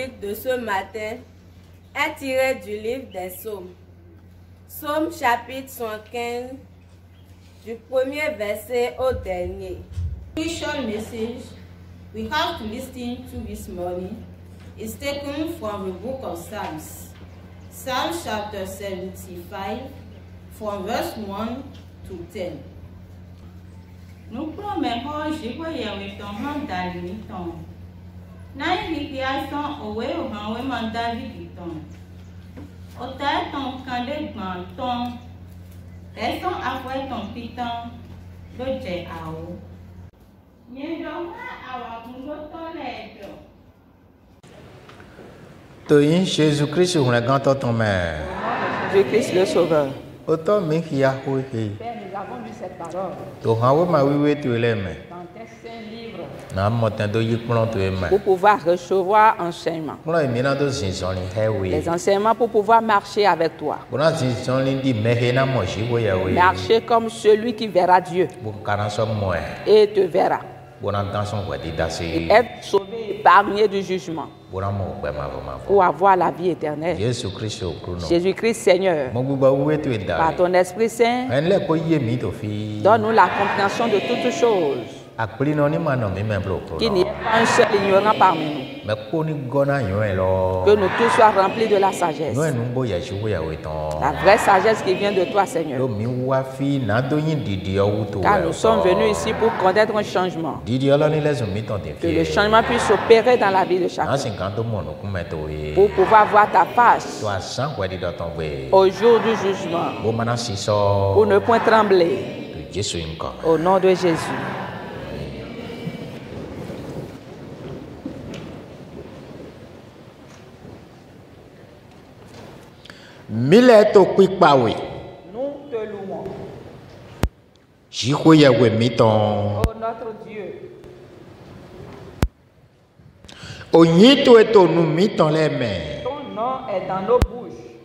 biblique de ce matin est tiré du livre des Psaumes. Psaume chapitre 115, du premier verset au dernier. Spiritual message we have to listen to this morning is taken from the book of Psalms. Psalm chapter 75, from verse 1 to 10. Nous promettons Jéhovah ton nom d'aliton. Naïviation au way of our women Daviditon. Ota ton candé ton. Est-ce après ton piton? L'objet à eau. Toi, Jésus-Christ, on a gâté ton mère. Jésus-Christ le Sauveur. Autant mais qui a oué. Père, nous avons lu cette parole Donc, on va oui tu es mais. dans tes saints livres Na matin do yik plan tu es mais. pour pouvoir recevoir enseignement. On a mis dans deux saisons les hewe. Les enseignements pour pouvoir marcher avec toi. On a saison les dit mais na mo ji we ya we. Marcher comme celui qui verra Dieu Bon kana so mo. et te verra. Bon attention quoi dit dasé. Être sauvé, épargné du jugement Bon mo ba ma ma. pour avoir la vie éternelle. Jésus-Christ au chrono. Jésus-Christ Seigneur, Mon gouba oué tu es par da. ton Esprit Saint, En le ko yé mi to fi. donne-nous la compréhension de toutes choses. Akpli no ni ma no mi même pro. Qu'il n'y ait pas un seul ignorant parmi nous. Mais ko ni gona yo lo. Que nous tous soient remplis de la sagesse. No enu bo ya ji we ya we ton. La vraie sagesse qui vient de toi, Seigneur. Do mi wa fi na do yin didi o to. Car nous sommes venus ici pour connaître un changement. Didi ala ni les mi ton de Que le fi. changement puisse opérer dans la vie de chacun. Asin kan to mo no ku me to e. Pour pouvoir voir ta face To asan kwa di do ton we. au jour du jugement. Bo mana si so. Pour ne point trembler. To Jesu nko. Au nom de Jésus. Mile to kwipa we. Nous te louons. Ji ko ya we mi ton. Ô notre Dieu. O yin to e to nu mi ton le me. Ton nom est dans nos bouches.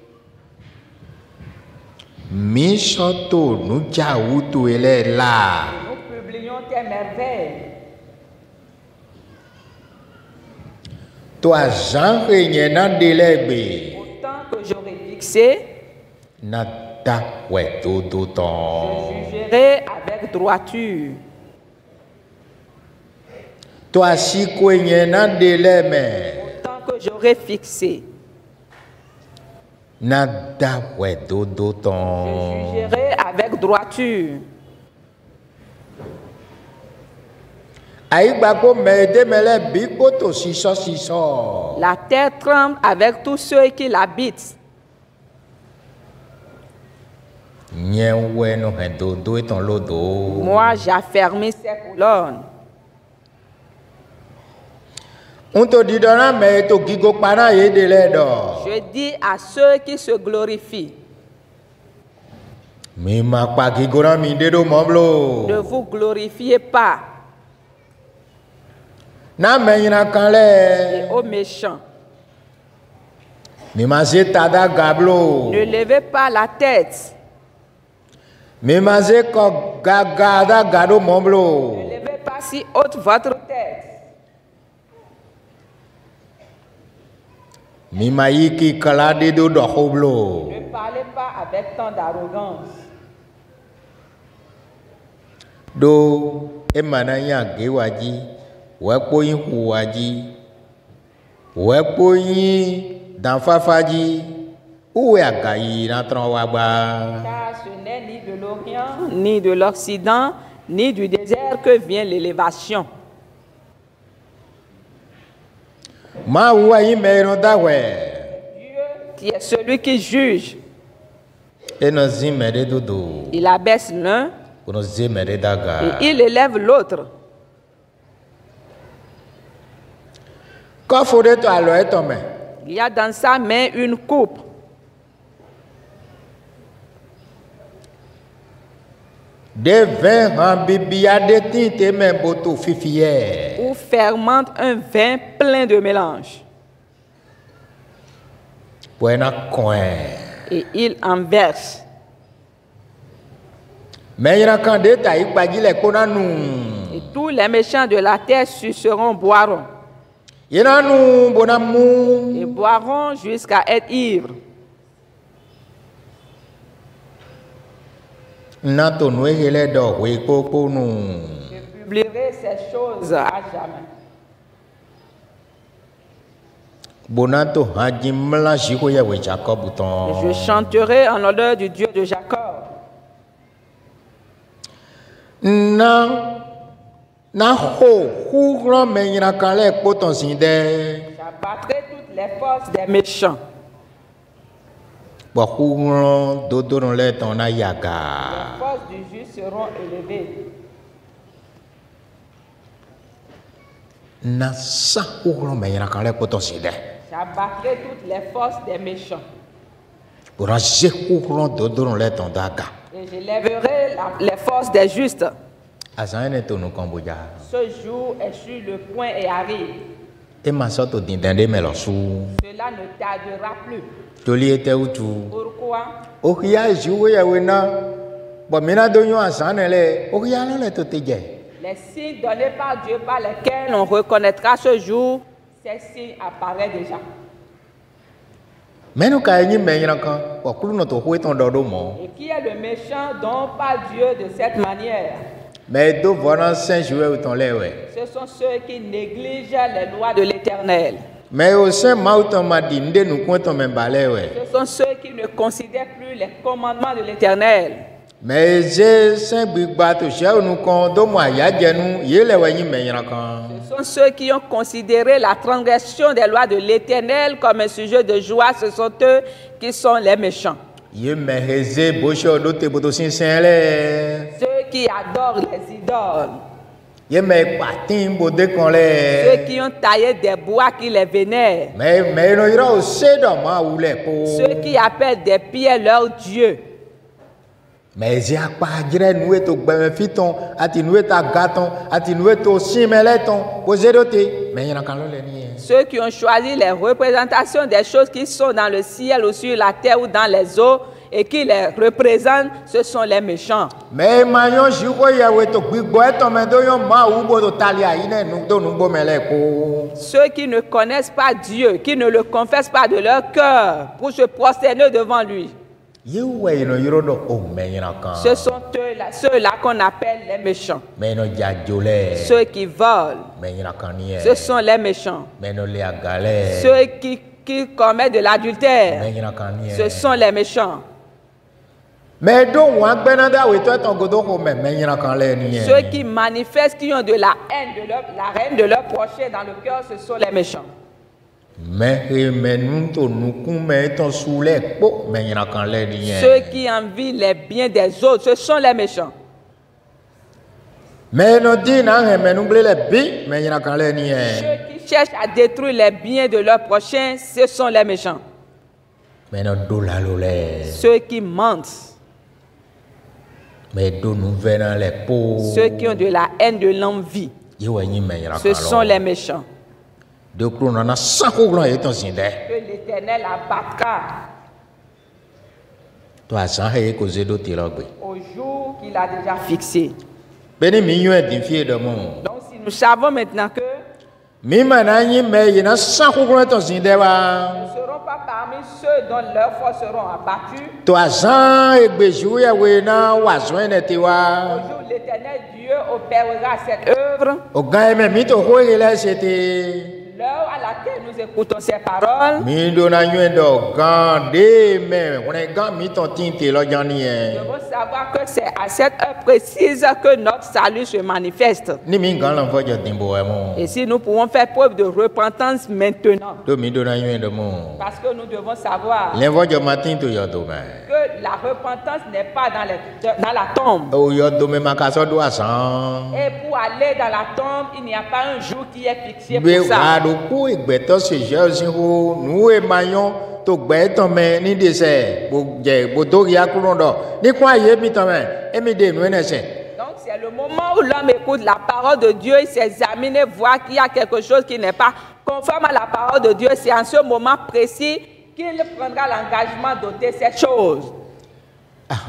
Mi so to nu ja u to e le la. Nous publions tes merveilles. To azan ke nye na de le gbe. Autant que j'aurai fixé, Na da we do do je ton. jugerai avec droiture. To asi ko nye na de le me. Autant que j'aurai fixé, Na da we do do je ton. jugerai avec droiture. Ayi gba ko me de me le bi ko to si so. La terre tremble avec tous ceux qui l'habitent. Nye we no he do do e ton lo do. Moi, j'affermis ces colonnes. On to di dona me to gigo para ye de le do. Je dis à ceux qui se glorifient, Mi ma pa gigo na mi de do moblo. ne vous glorifiez pas. Na me yina kan Et le. aux méchants, Mi ma se tada gablo. ne levez pas la tête. Mi ma se ko gaga da gado Ne moblo. levez pas si haute votre tête. Mi ma yiki kala de do do hoblo. Ne parlez pas avec tant d'arrogance. Do e mana ya ge waji. We po yin hu waji. We po yin dan fafaji. Où est agayi na tron wa gba. Car ce n'est ni de l'Orient, ni de l'Occident, ni du désert que vient l'élévation. Ma wa yin me ron da we. Qui est celui qui juge. E no zin me de dodo. Il abaisse l'un Kono zi me de daga. et il élève l'autre. Ko fo de to alo e to me. Il y a dans sa main une coupe De vin han bibia de tin te men boto fifiye. où fermente un vin plein de mélange. Buena coin. Et il en verse. Mais il y a quand des tailles, il y a Et tous les méchants de la terre suceront, boiront. Yena nu bonamu. et boiront jusqu'à être ivres. Nato nu hele do we popo nu. Je publierai ces choses à jamais. Bonato hajimla jiko ya we Jacob Et ton. je chanterai en l'honneur du Dieu de Jacob. Na ho hugro menyina kale poton sinde. J'abattrai toutes les forces des méchants. Bo hugro dodo no le ton na yaga. Les forces du juste seront élevées. Na sa hugro menyina kale poton sinde. J'abattrai toutes les forces des méchants. Pour je hugro dodo no le ton daga. Et je lèverai les forces des justes. Azane to nu Cambodia. Ce jour est sur le point et arrive. E masoto dindende melosu. Cela ne tardera plus. Toli ete utu. Pourquoi? Okia juwe ya wena. Bo mina donyo azane le. Okia le to teje. Les signes donnés par Dieu par lesquels on reconnaîtra ce jour, ces signes apparaissent déjà. Menu ka enyi menyina kan. Bo kulu no to ho ton dodo mo. Et qui est le méchant dont parle Dieu de cette manière? Mais do vonan saint jouer ou ton lewe. Ce sont ceux qui négligent les lois de l'Éternel. Mais au saint mauton ma dinde nu kwento men balewe. Ce sont ceux qui ne considèrent plus les commandements de l'Éternel. Mais je saint bigba to shau nu kon do mo ayaje nu yele wa nyi menyina kan. Ce sont ceux qui ont considéré la transgression des lois de l'Éternel comme un sujet de joie. Ce sont eux qui sont les méchants. Ye meheze bosho do te boto sin saint le. Ceux qui adorent les idoles. Ye me patin bode kon le. Ceux qui ont taillé des bois qui les vénèrent. Mais no ira o sedo ma ule po. Ceux qui appellent des pierres leur Dieu. Mais j'ai pas dire nous to gbeme fiton ati nous ta gaton ati nous to simeleton posedote mais yana kan lo le ni. Ceux qui ont choisi les représentations des choses qui sont dans le ciel ou sur la terre ou dans les eaux et qui les représentent, ce sont les méchants. Mais mayon jiko yawe to gbigbo eton me do yon ma ubo to talia ine nu do nu bo mele ko. Ceux qui ne connaissent pas Dieu, qui ne le confessent pas de leur cœur pour se prosterner devant lui. Ye we no yoro do o me yana kan. Ce sont ceux-là qu'on appelle les méchants. Mais no jajole. Ceux qui volent. Mais yana kan ni. Ce sont les méchants. Mais no le agale. Ceux qui commettent de l'adultère. Mais yana kan ni. Ce sont les méchants. Mais do wan gbenada we to ton godo ko me yana kan le ni. Ceux qui manifestent, qui ont de la haine de leur prochain dans le cœur, ce sont les méchants. Mais nous to nous comme ton soule po mais yana kan le ni. Ceux qui envient les biens des autres, ce sont les méchants. Mais no di na mais nous ble le bi mais yana kan le ni. Ceux qui cherchent à détruire les biens de leur prochain, ce sont les méchants. Mais no do la lo le. Ceux qui mentent. Mais do nous venant les po. Ceux qui ont de la haine, de l'envie, ce sont les méchants. De clou on a 100 glan et ton sinde. Que l'Éternel abattra Toi ça he cause do ti logbe. au jour qu'il a déjà fixé. Beni minyo e difie de mon. Donc si nous savons maintenant que Mi mananyi me yina 100 glan et ton sinde nous wa. ne serons pas parmi ceux dont leurs forces seront abattues, Toi ça e gbeju ya we na wa so ene ti au wa. jour où l'Éternel Dieu opérera cette œuvre, O gan me mi to ho ile c'était. l'heure à laquelle nous écoutons ces paroles, Mi do na nyu do gan de me on e gan mi ton tinte lo jani nous e. devons savoir que c'est à cette heure précise que notre salut se manifeste. Ni mi gan lan fojo dimbo e mon. Et si nous pouvons faire preuve de repentance maintenant, Do mi do na nyu de mon. parce que nous devons savoir Len fojo matin to yo do me. que la repentance n'est pas dans la tombe. O yo do me makaso do asan. Et pour aller dans la tombe, il n'y a pas un jour qui est fixé Be pour ça. wa do ku igbeto se je sin ho nu e mayon to gbe ton me ni de se bo je bo do ya kuro do. Ni kwa ye mi ton me e mi de nu ne se. Donc c'est le moment où l'homme écoute la parole de Dieu, il s'examine et voit qu'il y a quelque chose qui n'est pas conforme à la parole de Dieu. C'est en ce moment précis qu'il prendra l'engagement d'ôter cette chose.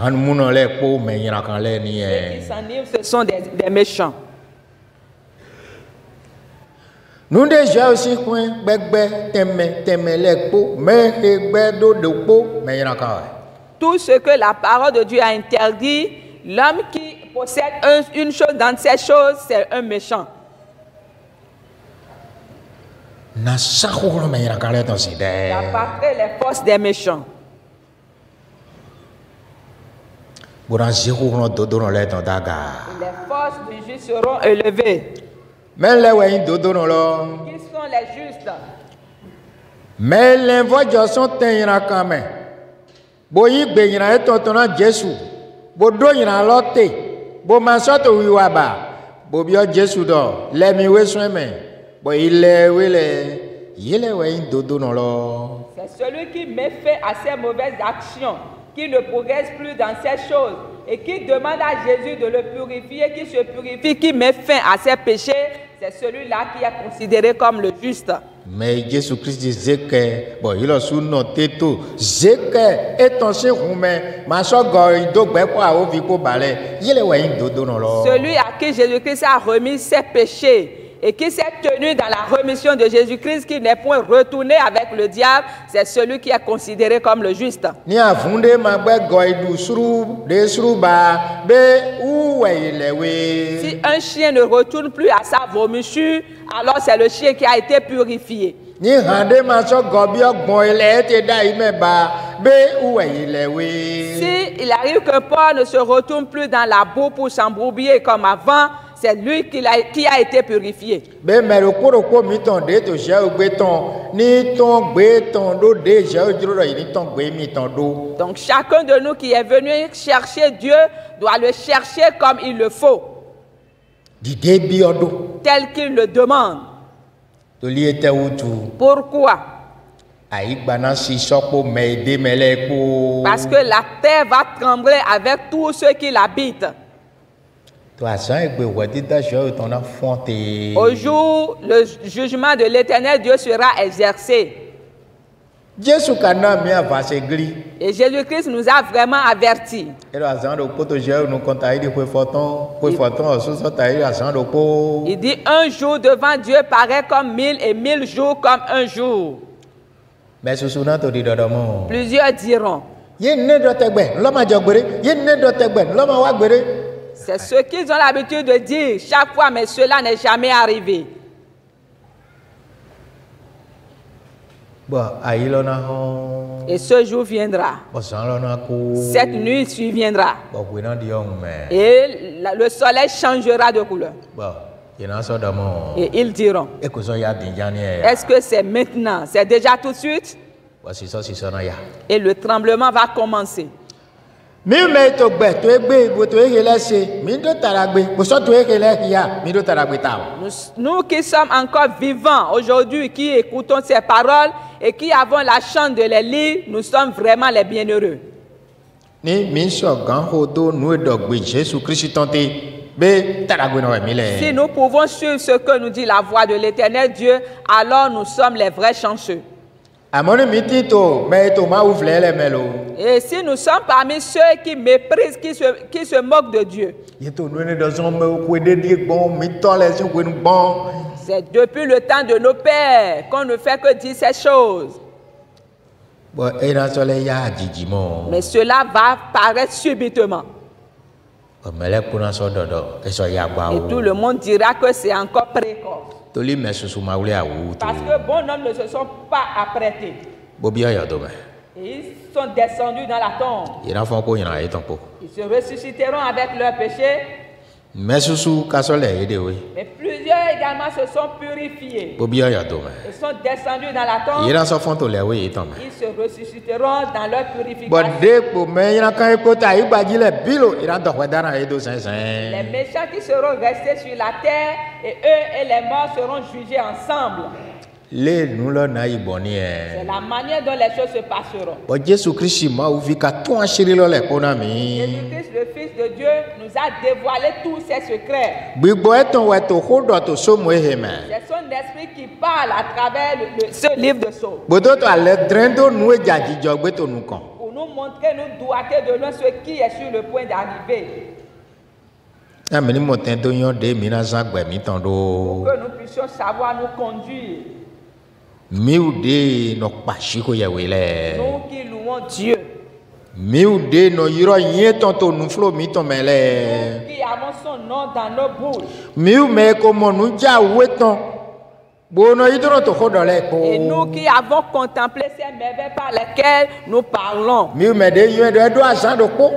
Han muno le po me yira kan le ni Ceux qui e. s'enivrent, ce sont des méchants. Nous déjà aussi coin bébé teme les po mais do de po mais il Tout ce que la parole de Dieu a interdit, l'homme qui possède une chose dans ces choses, c'est un méchant. Na sakho mais il Il apparaît les forces des méchants. Les forces du juste seront élevées. Mais les Qui sont les justes? Mais les voix sont quand Boyi gbenyina etotona Jesu. Bodo yina lote. Bo masoto wiwaba. Bobio Jesu do. Le miwe sweme. Bo ile wele. Yele we dodo no lo. C'est celui qui met fin à ses mauvaises actions, qui ne progresse plus dans ces choses et qui demande à Jésus de le purifier, qui se purifie, qui met fin à ses péchés. C'est celui-là qui est considéré comme le juste. Mais Jésus Christ disait que, bon, il a sous noté tout, c'est que, étonché, ma soeur, il doit quoi, vico balai, il est ouais, dodo, non, celui à qui Jésus-Christ a remis ses péchés et qui s'est tenu dans la remission de Jésus-Christ, qui n'est point retourné avec le diable, c'est celui qui est considéré comme le juste. Si un chien ne retourne plus à sa vomissure, alors c'est le chien qui a été purifié. Si il arrive qu'un porc ne se retourne plus dans la boue pour s'embroubiller comme avant, c'est lui qui a été purifié. Donc chacun de nous qui est venu chercher Dieu doit le chercher comme il le faut, tel qu'il le demande. Pourquoi? Parce que la terre va trembler avec tous ceux qui l'habitent. Au jour, le jugement de l'Éternel Dieu sera exercé. Et Jésus-Christ nous a vraiment avertis. Il dit un jour devant Dieu paraît comme 1000 et 1000 jours comme un jour. Plusieurs diront. C'est ce qu'ils ont l'habitude de dire chaque fois, mais cela n'est jamais arrivé. Et ce jour viendra. Cette nuit surviendra. Et le soleil changera de couleur. Et ils diront, est-ce que c'est maintenant? C'est déjà tout de suite? Et le tremblement va commencer. Nous qui sommes encore vivants aujourd'hui, qui écoutons ces paroles et qui avons la chance de les lire, nous sommes vraiment les bienheureux. Si nous pouvons suivre ce que nous dit la voix de l'Éternel Dieu, alors nous sommes les vrais chanceux. Et si nous sommes parmi ceux qui méprisent, qui se moquent de Dieu, c'est depuis le temps de nos pères qu'on ne fait que dire ces choses. Mais cela va paraître subitement. Et tout le monde dira que c'est encore précoce. Parce que bon homme ne se sont pas apprêtés. Et ils sont descendus dans la tombe. Ils se ressusciteront avec leurs péchés. Mais plusieurs également se sont purifiés. Ils sont descendus dans la tombe. Ils se ressusciteront dans leur purification. Les méchants qui seront restés sur la terre, et eux et les morts seront jugés ensemble. C'est la manière dont les choses se passeront. Jésus-Christ, le Fils de Dieu, nous a dévoilé tous ses secrets. C'est son esprit qui parle à travers ce livre de Psaumes. Pour nous montrer, nous doigter de loin ce qui est sur le point d'arriver. ameni motin do yon de mina zagbe mi ton do que nous puissions savoir nous conduire. miu de no pashi ko yewele Nous qui louons Dieu, miu de no yiro yin ton to nu flo mi ton mele qui avons son nom dans nos bouches. miu me ko mo nu ja weton bono idro to khodole ko Et nous qui avons contemplé ces merveilles par lesquelles nous parlons. miu me de yon do asan do ko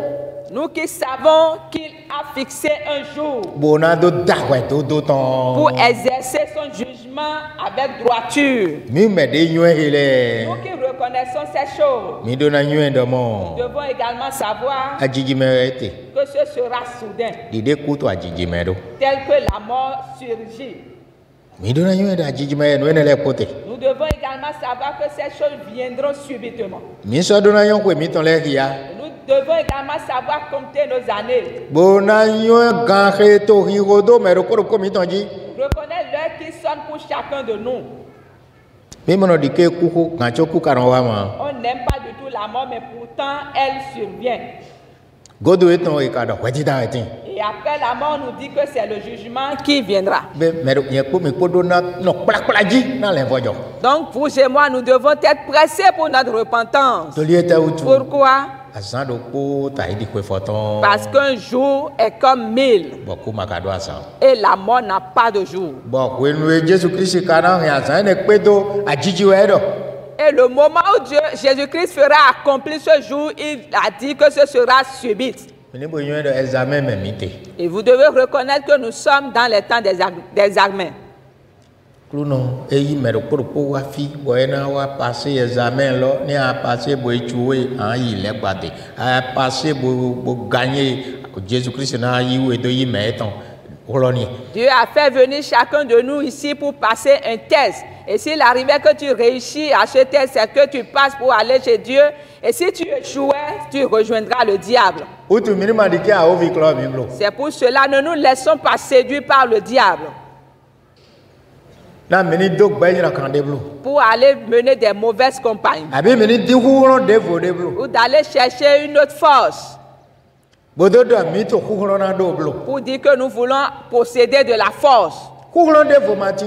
Nous qui savons qu'il a fixé un jour bona do dagwe do ton pour exercer son jugement avec droiture. miu me de yon hele Nous qui reconnaissons ces choses, mi do na yon do mo nous devons également savoir ajiji me ete que ce sera soudain, dide ku to ajiji me do tel que la mort surgit. mi do na yon do ajiji me no ene le kote Nous devons également savoir que ces choses viendront subitement. mi so do na yon ko mi ton le ya Nous devons également savoir compter nos années, bona yon gan he to hiro do me ro ko mi ton ji reconnaître l'heure qui sonne pour chacun de nous. mi mo no dike ku ko kan cho ku karon wa ma On n'aime pas du tout la mort, mais pourtant elle survient. godo eton e ka do weti da etin Et après la mort, on nous dit que c'est le jugement qui viendra. be me ro ye ko mi ko do na no kpla ji na le vojo Donc vous et moi, nous devons être pressés pour notre repentance. to li eta utu Pourquoi? asan do ko ta idi ko foton Parce qu'un jour est comme 1000 bo ku makado asan et la mort n'a pas de jour. bo ko enu e Jesus Christ kana he asan ne pe do ajiji we do Et le moment où Jésus-Christ fera accomplir ce jour, il a dit que ce sera subite. mi ni bo yon do examen me mi te Et vous devez reconnaître que nous sommes dans les temps des examens. Kluno eyi me ro ko wa fi bo ena wa passer examen lo ni a passer bo echuwe an yi le gbade a passer bo gagner Jesus Christ na yi we do yi me ton koloni Dieu a fait venir chacun de nous ici pour passer un test. Et s'il arrivait que tu réussis à ce test, c'est que tu passes pour aller chez Dieu. Et si tu échouais, tu rejoindras le diable. utu minima dike a ovi club mi blo C'est pour cela ne nous laissons pas séduire par le diable na mini do gbe yin kan de blo pour aller mener des mauvaises compagnies abi mini di huron de vo de blo ou d'aller chercher une autre force bodo do mi to huron na do blo pour dire que nous voulons posséder de la force. huron de vo mati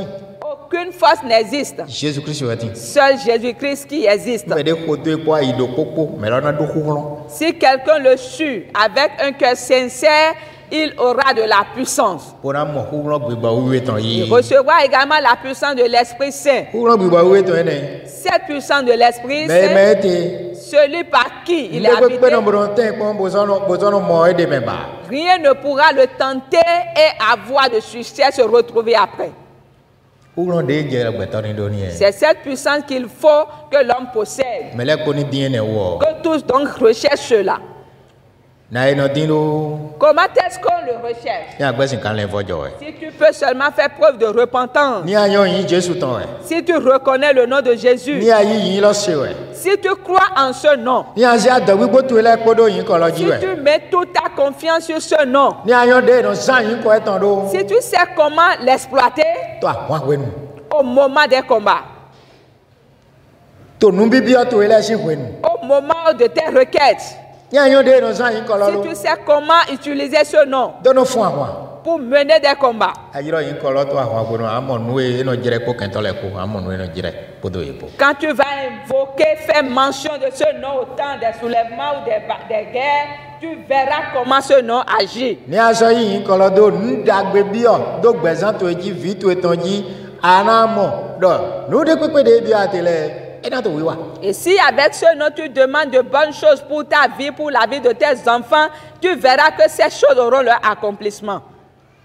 Aucune force n'existe. Jesus Christ wati Seul Jésus-Christ qui existe. me de ko to ko ido popo me lo na do huron Si quelqu'un le sut avec un cœur sincère, il aura de la puissance. pona mo huron gbegba wiwe ton Il yi recevra également la puissance de l'Esprit Saint. huron gbegba wiwe ton ene Cette puissance de l'Esprit me Saint, me te celui par qui il est le habité, pe no bro ten ko bozono mo e de me ba rien ne pourra le tenter et avoir de succès se retrouver après. huron de je gbe ton ni do ni e C'est cette puissance qu'il faut que l'homme possède. me le ko ni bien e wo Que tous donc recherchent cela. na e no din do Comment est-ce qu'on le recherche? ya gbe sin kan le vojo e Si tu peux seulement faire preuve de repentance, ni ayon yin Jesus ton e si tu reconnais le nom de Jésus, ni ayi yin lo se e si tu crois en ce nom, ni azi ado wi botu ele kodo yin ko lo si ji we tu mets toute ta confiance sur ce nom, ni ayon de no san yin ko e ton do si tu sais comment l'exploiter to awon wenu au moment des combats, to nu bibi o to ele si wenu au moment de tes requêtes, ni ayon de no san yin ko lo si lo tu sais comment utiliser ce nom do no fun awon pour mener des combats, ayiro yin ko lo to awon gbonu amo nu e no jire ko kento le ko amo nu e no jire podo e po quand tu vas invoquer, faire mention de ce nom au temps des soulèvements ou des guerres, tu verras comment ce nom agit. ni aso yin ko lo do ndagbe bi o do gbezan to ji vi to eton ji anamo do nu de pepe de bi atele e na to wiwa Et si avec ce nom tu demandes de bonnes choses pour ta vie, pour la vie de tes enfants, tu verras que ces choses auront leur accomplissement.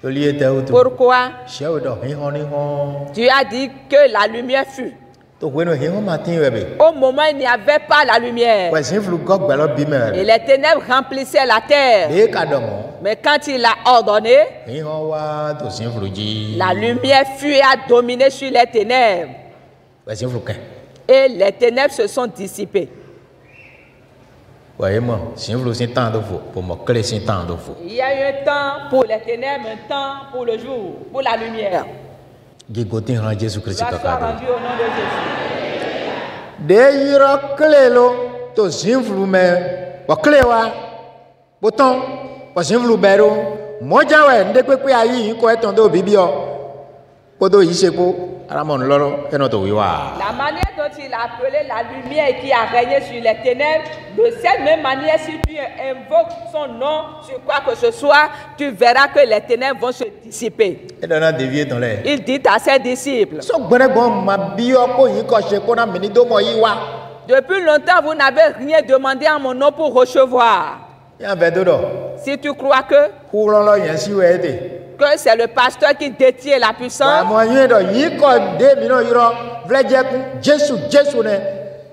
to li ete utu Pourquoi? shewo do hin hon ni hon Dieu a dit que la lumière fut. to wenu hin hon matin we be Au moment où il n'y avait pas la lumière, we sin flu go gbe lo bi me et les ténèbres remplissaient la terre. be ka do mo Mais quand il a ordonné, hin hon wa to sin flu ji la lumière fut et a dominé sur les ténèbres. we sin flu ken Et les ténèbres se sont dissipées. we mo sin flu sin tan do fo po mo kle sin tan do fo Il y a eu un temps pour les ténèbres, un temps pour le jour, pour la lumière. gigotin ran Jesus Christ Gloire to soit ka do rendue au nom de Jésus. de yiro kle lo to sin flu me wa kle wa boton wa sin flu be ro moja we ndekwe pe ayi ko eton do bibio podo yisepo aramon loro enoto wiwa. La manière dont il a appelé la lumière qui a régné sur les ténèbres, de cette même manière, si tu invoques son nom sur quoi que ce soit, tu verras que les ténèbres vont se dissiper. Et donne dévier dans l'air. Il dit à ses disciples, So gbere bon ma bio ko yin ko se ko na mini do mo yi wa. depuis longtemps, vous n'avez rien demandé en mon nom pour recevoir. Ya be dodo. Si tu crois que Ku lo yen si we de. c'est le pasteur qui détient la Wa puissance, mo yin do yi ko de mi no yiro vleje ku Jesu ne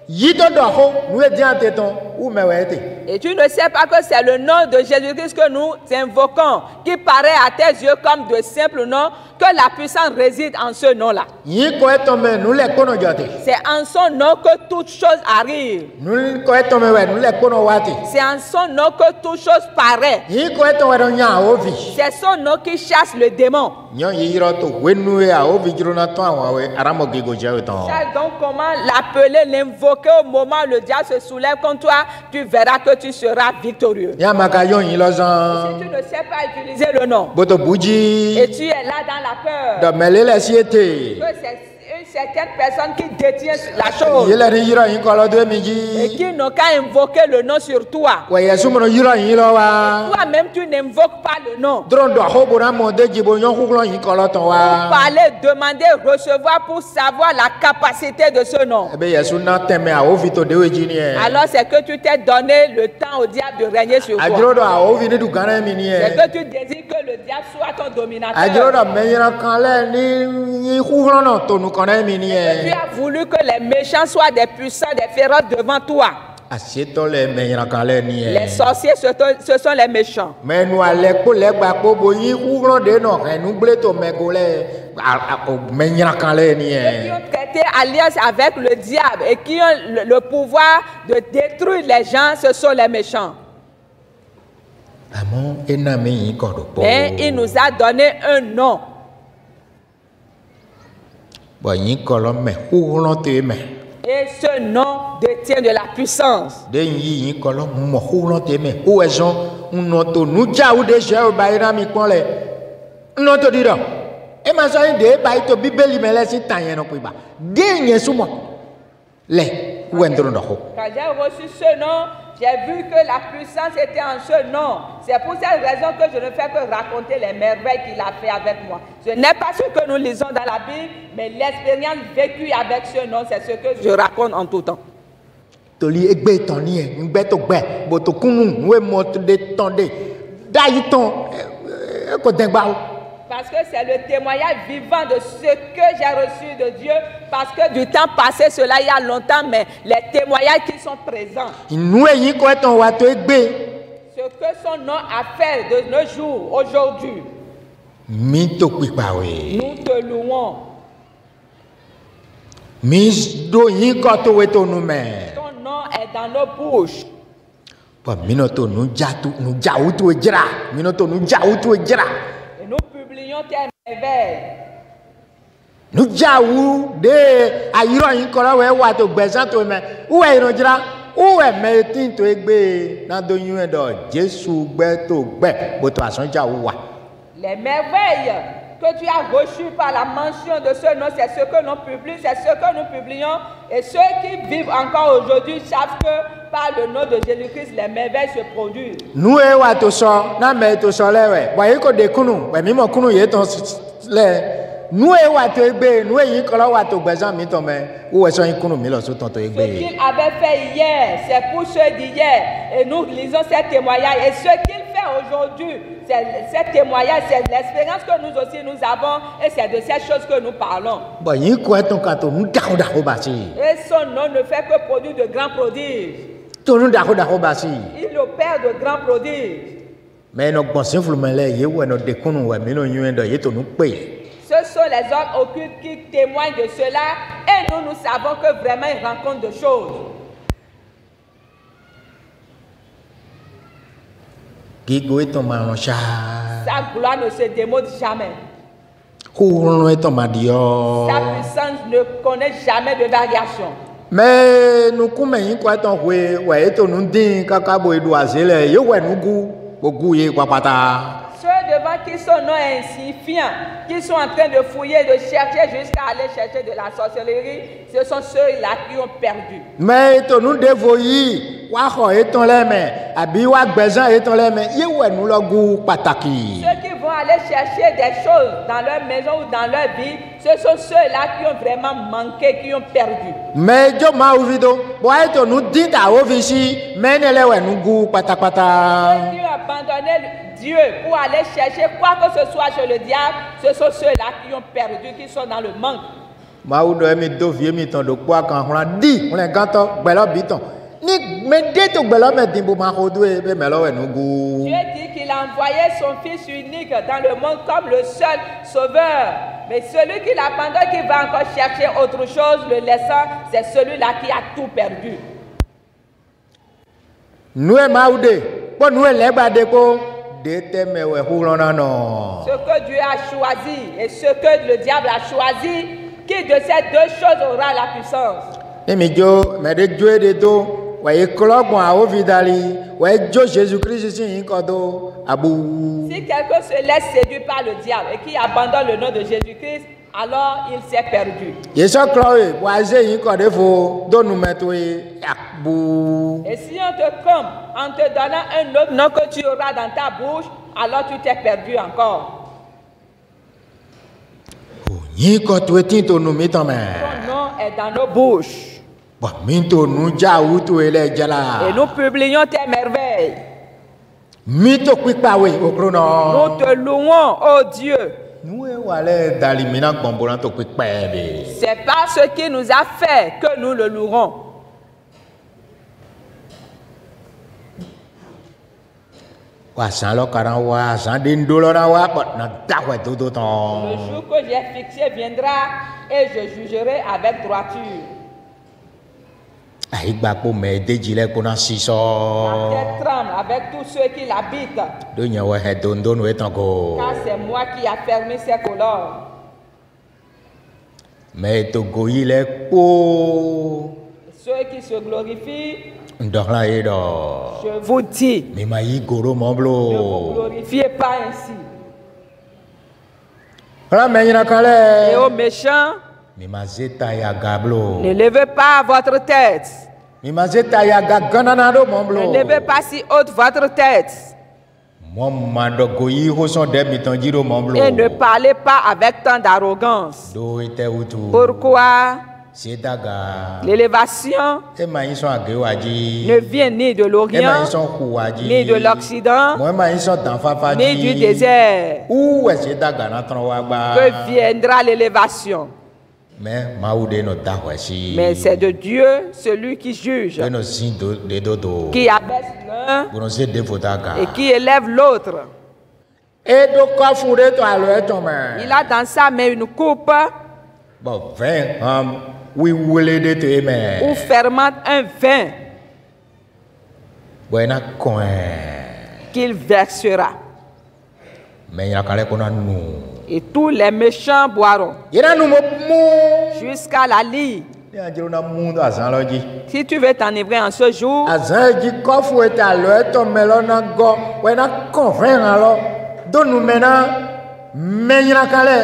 yi do do ho nu e dian te ton ou me we te. et tu ne sais pas que c'est le nom de Jésus-Christ que nous invoquons, qui paraît à tes yeux comme de simples noms, que la puissance réside en ce nom-là. Yi ko eton me nu le kono jote. C'est en son nom que toutes choses arrivent. Nu ko eton me we nu le kono wate. C'est en son nom que toutes choses paraissent. Yi ko eton we do nya o vi. C'est son nom qui chasse le démon. Nyo yi yiro to wenu e a o vi jiro na ton awon we aramo ge go je o ton. Cherche donc comment l'appeler, l'invoquer au moment où le diable se soulève contre toi, tu verras que tu seras victorieux. Ya maka yon yin lo Si zan. tu ne sais pas utiliser le nom, Boto buji. et tu es là dans la peur, Do mele le siete. que c'est une certaine personne qui détient la chose Yele ni yiro yin ko lo do mi et ji. qui n'a qu'à invoquer le nom sur toi. Wa yesu mo yiro yin lo wa. Toi-même, tu n'invoques pas le nom. Dron do ho bo na mo de jibo yon ku lo yin ko lo ton wa. Parler, demander, recevoir pour savoir la capacité de ce nom. Ebe yesu na teme a o vi to de we ji ni e. Alors c'est que tu t'es donné le temps au diable de régner sur toi. Ajiro do a o vi ni du gana mi ni C'est e. que tu désires que le diable soit ton Ajiro dominateur. do me yira kan le ni ku lo no to nu kan mi ni Tu e. as voulu que les méchants soient des puissants, des féroces devant toi. Asieto le me yira kan le ni Les e. sorciers, ce sont les méchants. Me nu ale ko le gba po bo yin ku lo de no e nu gble to me go le me yira kan le ni Qui e. ont traité alliance avec le diable et qui ont le pouvoir de détruire les gens, ce sont les méchants. Amo ena me yin ko do po. Mais il nous a donné un nom. Bo yin ko lo me ku lo te me. Et ce nom détient de la puissance. De yin yin ko lo mo ku lo te me. O ezon no to nu ja u de je o ba ira mi pon le. No to di do. E ma so yin de ba to bibeli me le si tan yen no pe ba. De yen sumo. Le u endro do ho. Quand j'ai reçu ce nom, j'ai vu que la puissance était en ce nom. C'est pour cette raison que je ne fais que raconter les merveilles qu'il a fait avec moi. Ce n'est pas ce que nous lisons dans la Bible, mais l'expérience vécue avec ce nom, c'est ce que je raconte en tout temps. Toli egbe ton ni e, ngbe to gbe, bo to kunu nu e mo de ton de. Da yi ton ko den gba o. Parce que c'est le témoignage vivant de ce que j'ai reçu de Dieu. Parce que du temps passé, cela il y a longtemps, mais les témoignages qui sont présents. Nu e yin ko ton wa to egbe. Ce que son nom a fait de nos jours, aujourd'hui, Mi to pipa we. nous te louons. Mi do yin ko to we to nu me. Ton nom est dans nos bouches. Pa mi no to nu ja u to ejira. Mi no to nu ja u to ejira. Et nous publions tes merveilles. Nu ja u de ayiro yin ko lo we wa to gbesan to me. U e iro jira. U e me tin to egbe na do yin e do Jesu gbe to gbe bo to asan ja u wa. Les merveilles que tu as reçues par la mention de ce nom, c'est ce que nous publions, c'est ce que nous publions. Et ceux qui vivent encore aujourd'hui savent que par le nom de Jésus-Christ, les merveilles se produisent. Nu e wa to so na me to so le we. Wa yi ko de kunu, we mi mo kunu ye ton le. Nu e wa to egbe, nu e yin ko lo wa to gbesan mi to me. U e so yin kunu mi lo so ton to Ce egbe. qu'il avait fait hier, c'est pour ceux d'hier. Et nous lisons ces témoignages. Et ce qu'il fait aujourd'hui, c'est ces témoignages, c'est l'expérience que nous aussi nous avons. Et c'est de ces choses que nous parlons. Bo yin ko ton ka to nu da ho ba si. Et son nom ne fait que produire de grands prodiges. To nu da ho ba si. Il opère de grands prodiges. Mais no gbon sin fulu me le ye we no de kunu we mi no yin do ye to nu pe. Ce sont les hommes occultes qui témoignent de cela. Et nous, nous savons que vraiment ils rencontrent de choses. Gigo e ton ma ron sha. Sa gloire ne se démode jamais. Hu ron e ton ma dio. Sa puissance ne connaît jamais de variation. Mais nu ku me yin ko ton we we e to nu din kaka bo edu azele ye we nu gu bo gu ye papata. Ceux devant qui son nom est insignifiant, qui sont en train de fouiller, de chercher jusqu'à aller chercher de la sorcellerie, ce sont ceux-là qui ont perdu. Mais to nous dévoyer, wa xɔ eton le me, abi wa gbezan eton le me, ye we nu lo gu pataki. Ceux qui vont aller chercher des choses dans leur maison ou dans leur vie, ce sont ceux-là qui ont vraiment manqué, qui ont perdu. Mais jo ma uvido, bo ai to nu dinta ofisi, mais ne le we nu gu patapata. Ceux qui ont abandonné Dieu pour aller chercher quoi que ce soit chez le diable, ce sont ceux-là qui ont perdu, qui sont dans le manque. Ma u do mi do vie mi ton do kwa kan hran di, on le ganto gbelo biton. Ni me de to gbelo me dimbo ma hodo e be me lo we nu gu. Dieu dit qu'il a envoyé son Fils unique dans le monde comme le seul sauveur. Mais celui qui l'abandonne, qui va encore chercher autre chose, le laissant, c'est celui-là qui a tout perdu. Nous e ma u de, po nous e le gba de ko de te me we hu non non. Ce que Dieu a choisi et ce que le diable a choisi, qui de ces deux choses aura la puissance? Emi jo me de jo de do, wa e klogbon a o vidali, wa e jo Jésus-Christ si yin ko do abu. Si quelqu'un se laisse séduire par le diable et qui abandonne le nom de Jésus-Christ, alors il s'est perdu. Yeso kloe, wa ze yin ko de fo do nu me to e abu. Et si on te trompe en te donnant un autre nom que tu auras dans ta bouche, alors tu t'es perdu encore. Yin ko to tin to nu mi ton me. Ton nom est dans nos bouches. Ba min to nu ja u to ele jala. Et nous publions tes merveilles. Mi to pipa we okro no. Nous te louons, oh Dieu. Nous e wale dali mina gbomboran to pipa be. C'est par ce qu'il nous a fait que nous le louerons. Wa san lo karan wa san de ndolo na wa but na da we do do Le ton. jour que j'ai fixé viendra et je jugerai avec droiture. Ai gba po me deji le ko na La siso. terre tremble avec tous ceux qui l'habitent, Do nya we he do ndo no etan ko. car c'est moi qui a fermé ses colonnes. Me to go yi le po. Ceux qui se glorifient, Ndorla e do. je vous dis, Mi ma yi goro mon ne vous blo. glorifiez pas ainsi. Ra me yina kan Et aux le. méchants, Mi ma zeta ya gablo. ne levez pas votre tête. Mi ma zeta ya ga ganana do mon blo. Ne levez pas si haute votre tête. Mo ma do go yi ho son de mi ton jiro mon blo. Et ne parlez pas avec tant d'arrogance. Do ite utu. Pourquoi Sedaga. l'élévation E ma yin son age waji. ne vient ni de E ma l'Orient, yin son ku waji. ni de l'Occident, Mo ma yin son dan fafa ni du désert, Ou e sedaga na tron wa gba. que viendra l'élévation. Mais ma ou de no da wesi. Mais c'est de Dieu, celui qui juge, De no sin do de do. qui abaisse l'un Pour nous aider fotaga. et qui élève l'autre. Et do ko fure to alo e ton me. Il a dans sa main une coupe Bon, 20 oui wele de te me. où fermente un vin Buena coin. qu'il versera. Mais il a calé qu'on a nous. Et tous les méchants boiront Il a nous mo. jusqu'à la lie. Il a dit on a mundo azan loji. Si tu veux t'enivrer en ce jour, Azan ji ko fu et alo e ton me lo na go. Buena convain alo. Do nous maintenant. Mais il a calé.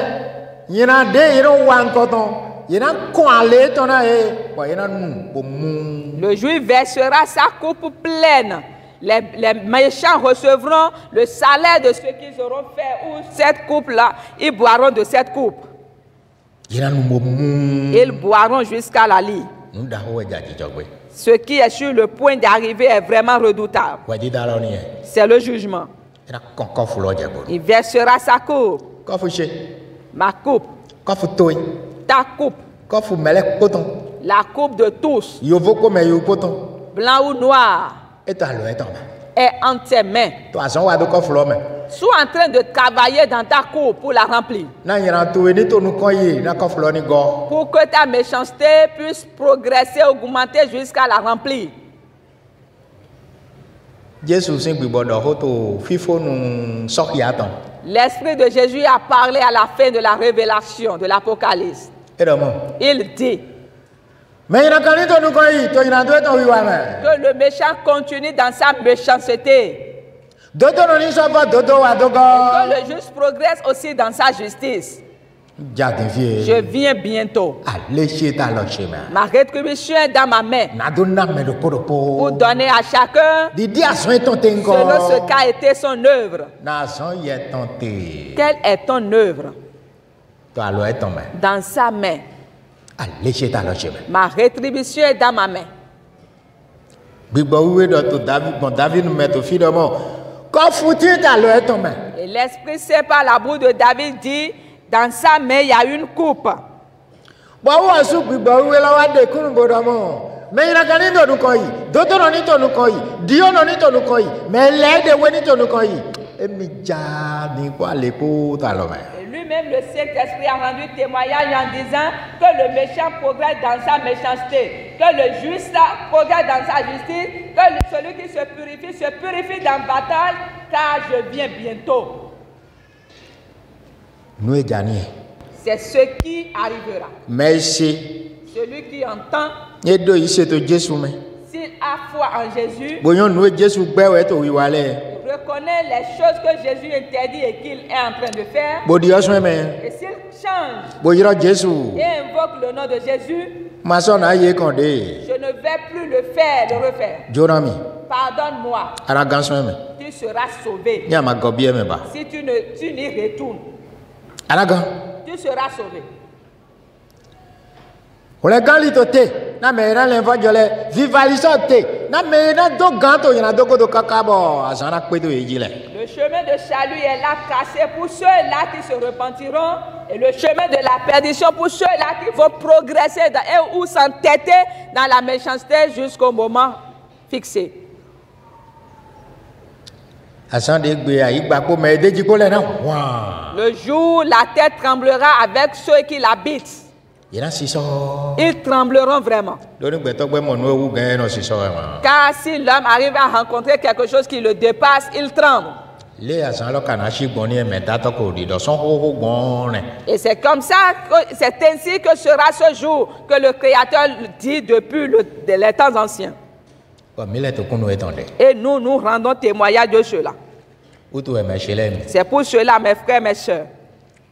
Il a de il a wan koton. Il a ko ale ton na e. Bon il a nous bo mu. le juif versera sa coupe pleine. Les méchants recevront le salaire de ce qu'ils auront fait ou cette coupe-là. Ils boiront de cette coupe. Il a nous bo mu. Ils boiront jusqu'à la lie. Nous da ho e jaji jogbe. Ce qui est sur le point d'arriver est vraiment redoutable. Wa di da lo ni e. C'est le jugement. Il a kon fu lo je bo. Il versera sa coupe, Ko fu che. ma coupe, Ko fu toy. ta coupe, Ko fu mele poton. la coupe de tous, Yo vo ko me yo poton. blanc ou noir, Et alo e ton me. est en tes mains. To azan wa do ko fu lo me. Sois en train de travailler dans ta coupe pour la remplir. Na yira to ni to nu kon yi na ko fu lo ni go. Pour que ta méchanceté puisse progresser, augmenter jusqu'à la remplir. Jésus sin gbibodo ho to fifo nu so ya ton. L'Esprit de Jésus a parlé à la fin de la révélation de l'Apocalypse. E do mo. Il dit Me yira kan ni to nu kon yi to yira to e ton wi wa me. que le méchant continue dans sa méchanceté. dodo no ni so fa dodo wa dogo. Que le juste progresse aussi dans sa justice. Jardin vie. Je viens bientôt. Allez chez ta le chemin. Ma rétribution est dans ma main. Na donna me do Pour podo. donner à chacun Di dia so ton tengo. selon ce qu'a été son œuvre. Na so ye tonté. Quelle est ton œuvre? To alo e ton main. Dans sa main. Allez chez ta le chemin. Ma rétribution est dans ma main. Gbigbo wiwe do to David bon David nous met au fil de mort. Ko fouti ta le e ton main. Et l'Esprit Saint par la bouche de David dit, dans sa main il y a une coupe. Bo wa su gbigbo wiwe lo wa de kunu bodo mo. Me ina kan ni do ko yi. Dodo no ni to nu ko yi. Dio no ni to nu ko yi. Me le de we ni to nu ko yi. E mi ja ni ko ale ko ta lo main. Et lui-même, le Saint-Esprit a rendu témoignage en disant que le méchant progresse dans sa méchanceté, que le juste progresse dans sa justice, que celui qui se purifie dans la bataille, car je viens bientôt. Nous e jani. C'est ce qui arrivera. Merci. Celui qui entend, E do yi se to Jesu me. s'il a foi en Jésus, Boyon nous e Jesu gbe we to wi wale. reconnaît les choses que Jésus interdit et qu'il est en train de faire, Bo di osun me. et s'il change Bo yiro Jesu. et invoque le nom de Jésus, Ma so na ye kon de. je ne vais plus le faire, le refaire. Jorami. Pardonne-moi, Ara ganso me. tu seras sauvé. Ni ama gobie me ba. Si tu n'y retournes, Ara gan. tu seras sauvé. Ole gan li to te. Na me ran le vajole vivaliso te. Na me na do gan to yana do ko do kakabo. Asana pe to eji le. Le chemin de salut est là cassé pour ceux-là qui se repentiront et le chemin de la perdition pour ceux-là qui vont progresser et ou s'entêter dans la méchanceté jusqu'au moment fixé. Asan de gbe ayi gba ko me deji ko le na. Wa. Le jour, la terre tremblera avec ceux qui l'habitent. Yana siso. Ils trembleront vraiment. Lori gbe to gbe mo nu ewu gan no siso e ma. Car si l'homme arrive à rencontrer quelque chose qui le dépasse, il tremble. Le asan lo kana shi gbon ni e meta to ko di do son ho gbon ne. Et c'est comme ça, c'est ainsi que sera ce jour que le Créateur dit depuis les temps anciens. Ko mi le to kunu e ton de. Et nous rendons témoignage de cela. Utu e me shele mi. C'est pour cela, mes frères, mes sœurs.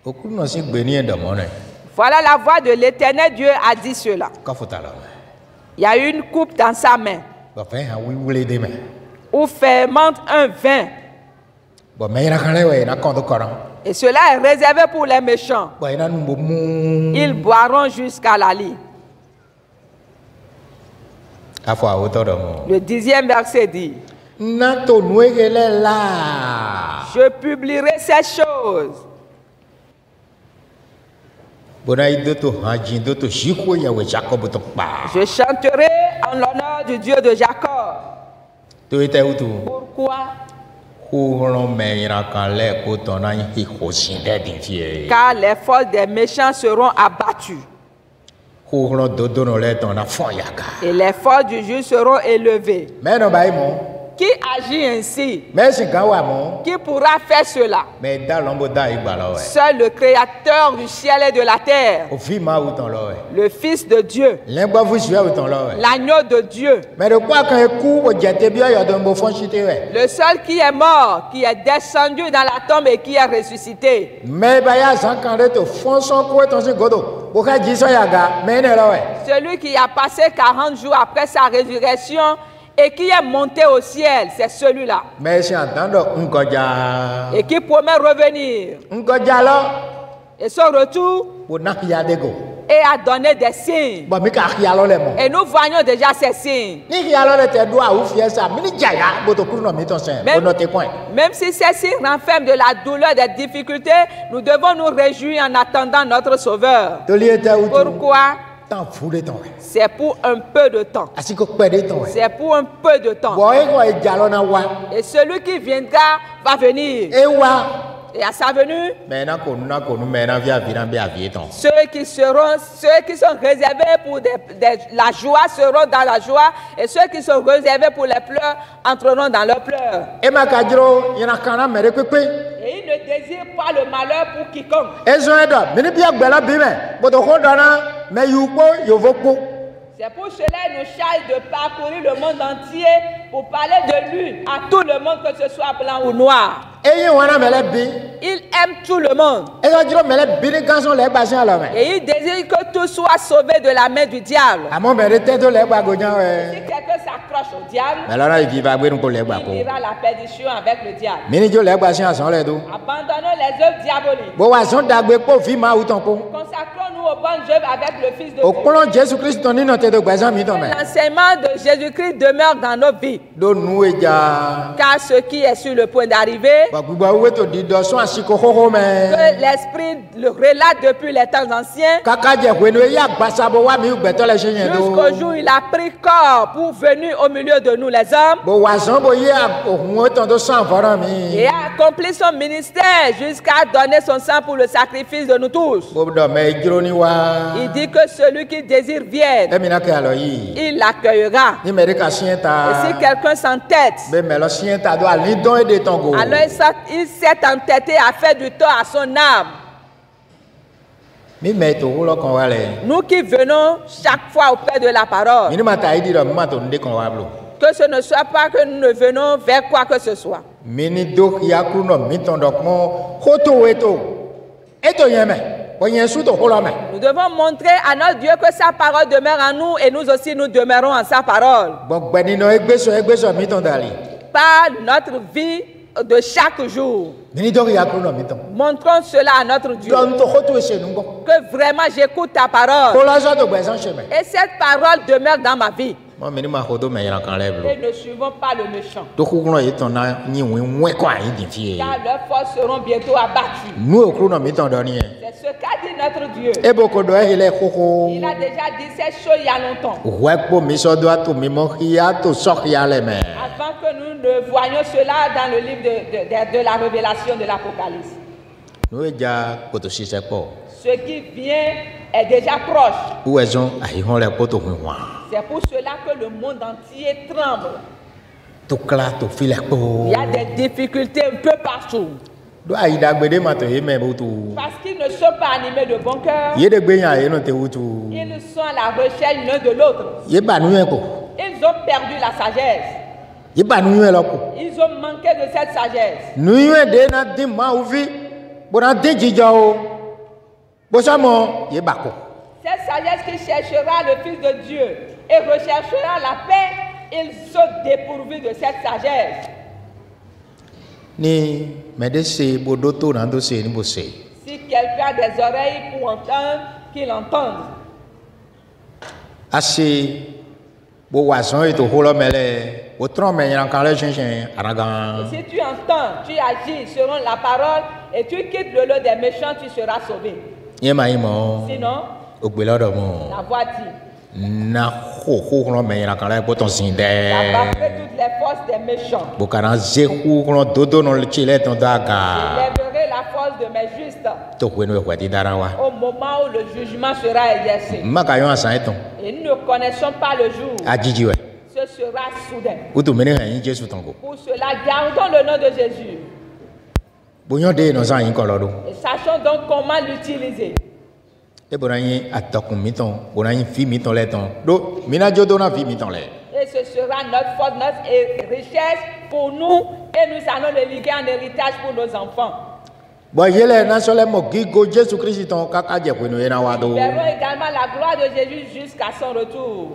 Okunu no si gbe ni e do mo ne. Voilà la voix de l'Éternel Dieu a dit cela. Ko futa lo. Il y a une coupe dans sa main Bo fe ha wi wule de me. où fermente un vin. Bo me ina kan le we na kon do koran. Et cela est réservé pour les méchants. Bo ina nu bo mu. Ils boiront jusqu'à la lie. Afo awoto do mo. Le 10e verset dit, Na to nu e le la. je publierai ces choses. Bona ido to hajin do to jiko ya we Jacob to pa. Je chanterai en l'honneur du Dieu de Jacob. To ite utu. Pourquoi? Ko ron me ina kan le ko to na hi ho sin de din fie. Car les forces des méchants seront abattues Ko ron do do no le to na fon ya ka. et les forces du juste seront élevées. Me no bai mo. Qui agit ainsi? Me si kan wa mo. Qui pourra faire cela? Me da lombo da igba lo we. Seul le Créateur du ciel et de la terre, O fi ma u ton lo we. le Fils de Dieu, Le gbo fu si u ton lo we. l'agneau de Dieu, Me do kwa kan e ku o jete bi oyo do mbo fon chite we. le seul qui est mort, qui est descendu dans la tombe et qui est ressuscité. Me ba ya san kan re to fon son ko ton si godo. Bo ka ji so ya ga me ne lo we. Celui qui a passé 40 jours après sa résurrection et qui est monté au ciel, c'est celui-là. Me si antando nkoja. Et qui promet revenir. Nkoja lo. Et son retour Bo na ya de go. et a donné des signes. Bo mi ka ya lo le mo. Et nous voyons déjà ces signes. Ni ya lo le te do a u fie sa. Mi ni jaya bo to kuru no mi ton sen. Même- Bo no te point. Même si ces signes renferment de la douleur, des difficultés, nous devons nous réjouir en attendant notre Sauveur. To li ete utu. Pourquoi? Tan fu de ton we. C'est pour un peu de temps. Asiko pe de ton we. C'est pour un peu de temps. Bo e ko e jalo na wa. Et celui qui viendra va venir. E wa. Et à sa venue, Me na ko nu me na via vi be avie ton. ceux qui sont réservés pour la joie seront dans la joie, et ceux qui sont réservés pour les pleurs entreront dans leurs pleurs. E ma ka jiro yana kana mere pepe. Et il ne désire pas le malheur pour quiconque. E so e do. Mi ni bi agbela bi me. Bo to ko do na me yu po yo vo po. C'est pour cela qu'il nous charge de parcourir le monde entier pour parler de lui à tout le monde, que ce soit blanc ou noir. eye wana mele bi Il aime tout le monde. ega jiro mele bi ni ganson le gba sin alo me Et il désire que tout soit sauvé de la main du diable. amo me de te to le gba gojan Si we quelqu'un s'accroche au diable, me lora ibi ba gbe nu ko le gba ko il ira à la perdition avec le diable. mini jo le gba sin asan le do Abandonnons les œuvres diaboliques. bo wa son dagbe po fi ma uton ko Consacrons-nous aux bonnes œuvres avec le Fils de Dieu. okulon Jésus Christ ni no te do gba san mi to me L'enseignement de Jésus-Christ demeure dans nos vies. do nu eja Car ce qui est sur le point d'arriver, ba gbugba we to di do so asiko hoho me que l'Esprit le relate depuis les temps anciens, kaka je we no ya gbasa bo wa mi gbe to le se yen do jusqu'au jour où il a pris corps pour venir au milieu de nous les hommes bo wa san bo ye ohun o ton do san foran mi et a accompli son ministère jusqu'à donner son sang pour le sacrifice de nous tous. bo do me jiro ni wa Il dit que celui qui désire vienne, emi na ke alo yi il l'accueillera. ni me de ka sien Et ta si quelqu'un s'entête, be me lo sien ta do ali don e de ton go alors il s'est entêté à faire du tort à son âme. mi me to wo kan wa le Nous qui venons chaque fois auprès de la parole, mi ni ma ta idi do mi ma to nde kan wa blo que ce ne soit pas que nous ne venons vers quoi que ce soit. mi ni do ya kru no mi ton do kon ho to we to e to yen me bo yen su to ho lo me Nous devons montrer à notre Dieu que sa parole demeure en nous et nous aussi nous demeurons en sa parole. gbogbo ni no egbe so mi ton dali Par notre vie de chaque jour. mi ni do ya kru no mi ton Montrons cela à notre Dieu. do to ho to e se nu go Que vraiment j'écoute ta ko parole. lo so to gbe san se me Et cette parole demeure dans ma vie. mo mi ni ma ho do me yan kan le blo Et ne suivons pas le méchant. to ku kru no yi ton na yin we ko ayin di fi e Car leurs forces seront bientôt abattues. nu o kru no mi ton do ni e C'est ce qu'a dit notre Dieu. e bo ko do e le ho ho Il a déjà dit ces choses il y a longtemps. wekpo mi so do ato mi mo ya to so ya le me Avant que nous ne voyions cela dans le livre de la révélation de l'Apocalypse. no eja poto sise po Ce qui vient est déjà proche. u ezon ayi hon le poto hu wa C'est pour cela que le monde entier tremble. to kla to fi le po Il y a des difficultés un peu partout. do ayi dagbede ma to ye me bo to Parce qu'ils ne sont pas animés de bon cœur. ye de gbe yan ye no te wutu Ils sont à la recherche l'un de l'autre. ye ba nu yen ko Ils ont perdu la sagesse. ye ba nu yen lo ko Ils ont manqué de cette sagesse. nu yen de na di ma u fi bo na de jijo o bo so mo ye ba ko Cette sagesse qui cherchera le Fils de Dieu et recherchera la paix, ils sont dépourvus de cette sagesse. ni me de se bo do to na do se ni bo se Si quelqu'un a des oreilles pour entendre, qu'il entende. ase bo wa son e to ho lo me le o tron me yan kan le shin aragan Si tu entends, tu agis selon la parole et tu quittes le lot des méchants, tu seras sauvé. ye ma yin mo Sinon, o gbe lodo mo la voix dit, na ho lo me yan kan le po ton sin de j'abattrai toutes les forces des méchants. bo kana ze hu lo dodo no chi le ton daga J'élèverai la force de mes justes to hu no we di dara wa au moment où le jugement sera exercé. ma ka yon asan eton Et nous ne connaissons pas le jour. ajiji we Ce sera soudain. o to mene han yin Jesu ton go Pour cela, gardons le nom de Jésus. bo yon de no san yin ko lo do Et sachons donc comment l'utiliser. e bo na yin atokun mi ton bo na yin fi mi ton le ton do mi na jo do na fi mi ton le Et ce sera notre force, notre richesse pour nous. Et nous allons le liguer en héritage pour nos enfants. bo yele na so le mo gigo Jesu Christ ton kaka je ko no ye na wa do Nous verrons également la gloire de Jésus jusqu'à son retour.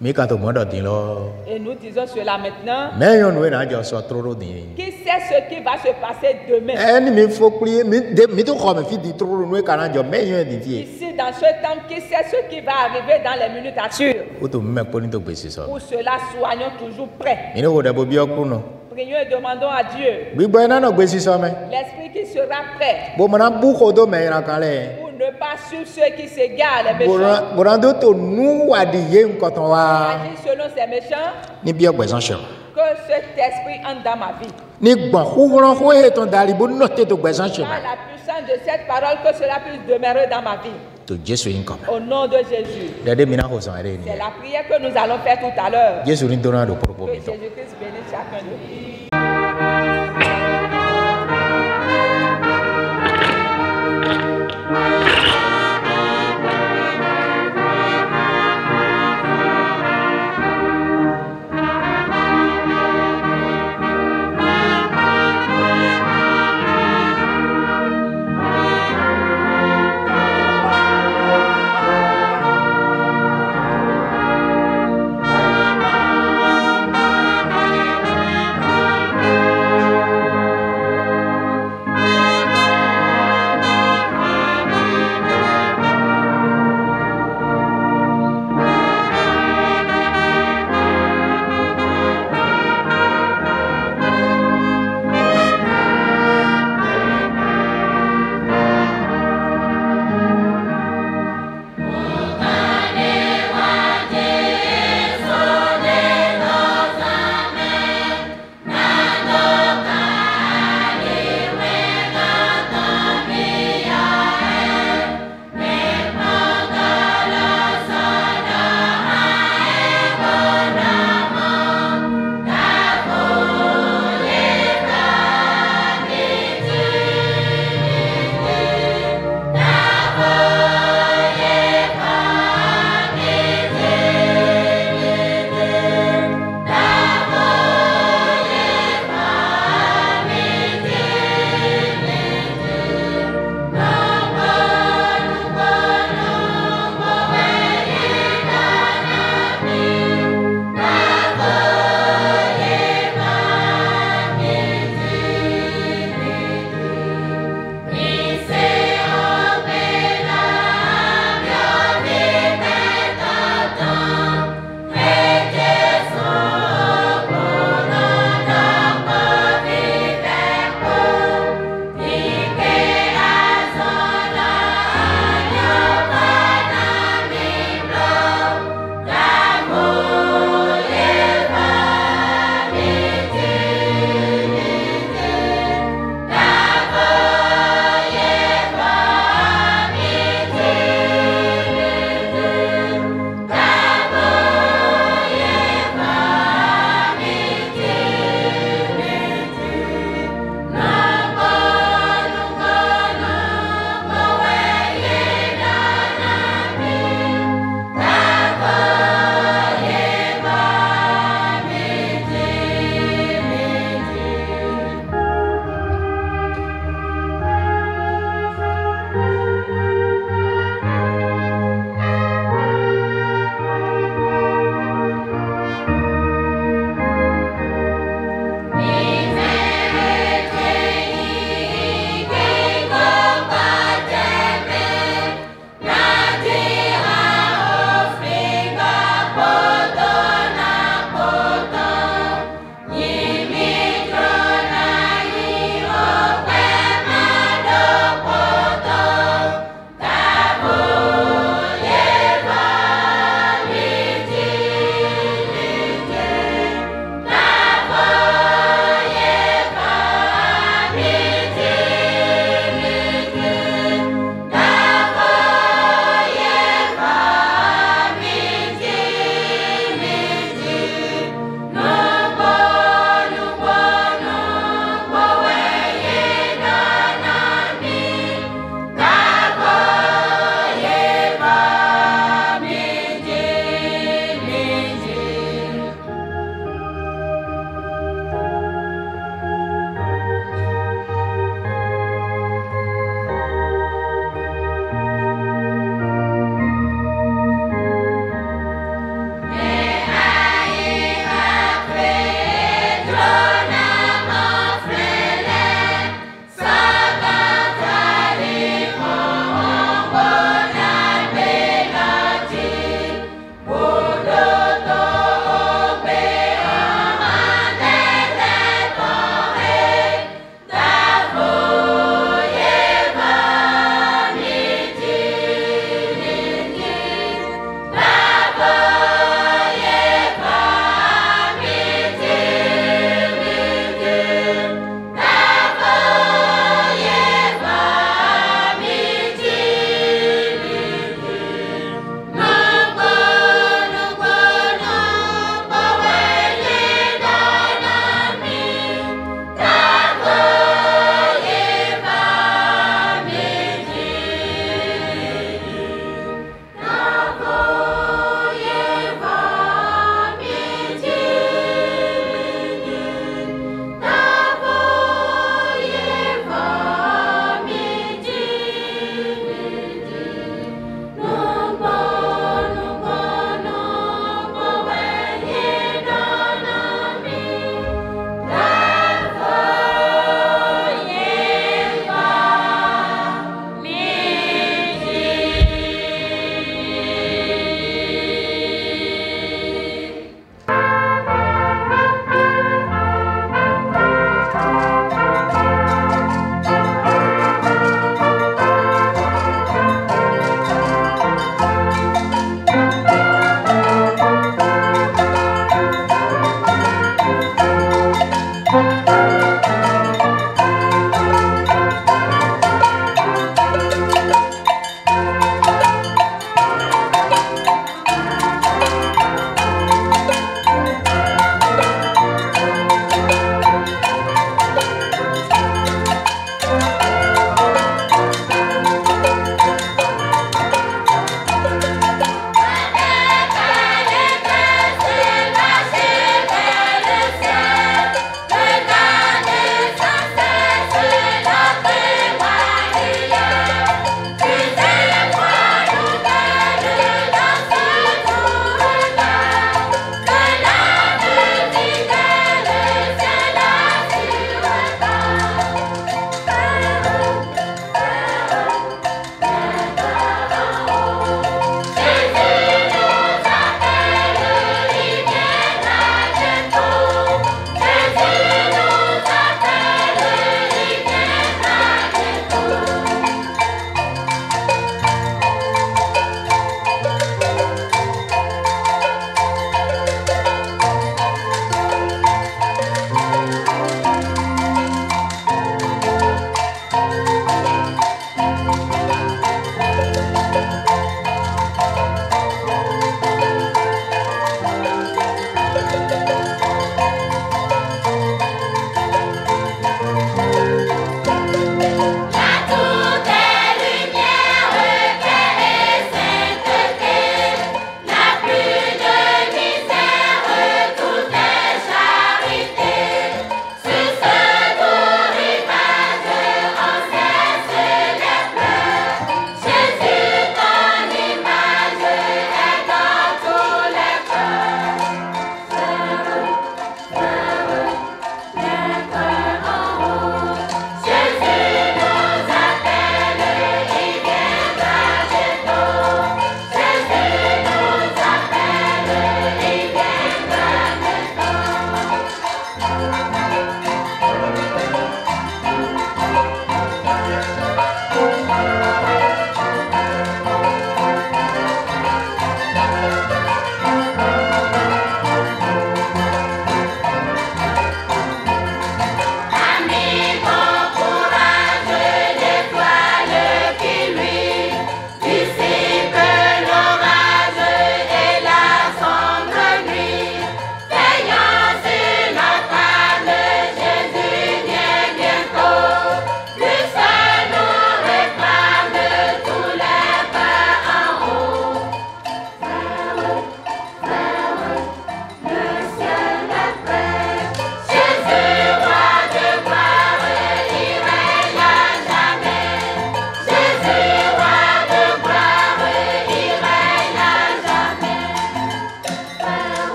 mi ka to mo do din lo Et nous disons cela maintenant. me yon no na jo so troro din Qui sait ce qui va se passer demain? eni mi fo pli mi to ko me fi di troro no ka na jo me yon di fi Ici, dans ce temps, qui sait ce qui va arriver dans les minutes à suivre? o to me po ni to gbese so Pour cela, soyons toujours prêts. mi no wo de bo bi okru no Prions et demandons à Dieu gbigbo ina no gbese so me l'esprit qui sera prêt bo mo na bu ko do me yan kan le pour ne pas suivre ceux qui s'égarent, les méchants. bo na do to nu wa di ye nko ton wa Agir selon ces méchants, ni bi ogbesan se que cet esprit entre dans ma vie. ni gbon hu ho he ton dali bo no te to gbesan se Par la puissance de cette parole, que cela puisse demeurer dans ma vie. to Jesu yin kom Au nom de Jésus. de mi na ho san ere ni C'est la prière que nous allons faire tout à l'heure. Jesu ni do na do propo Que mi to Jésus-Christ bénisse chacun de nous.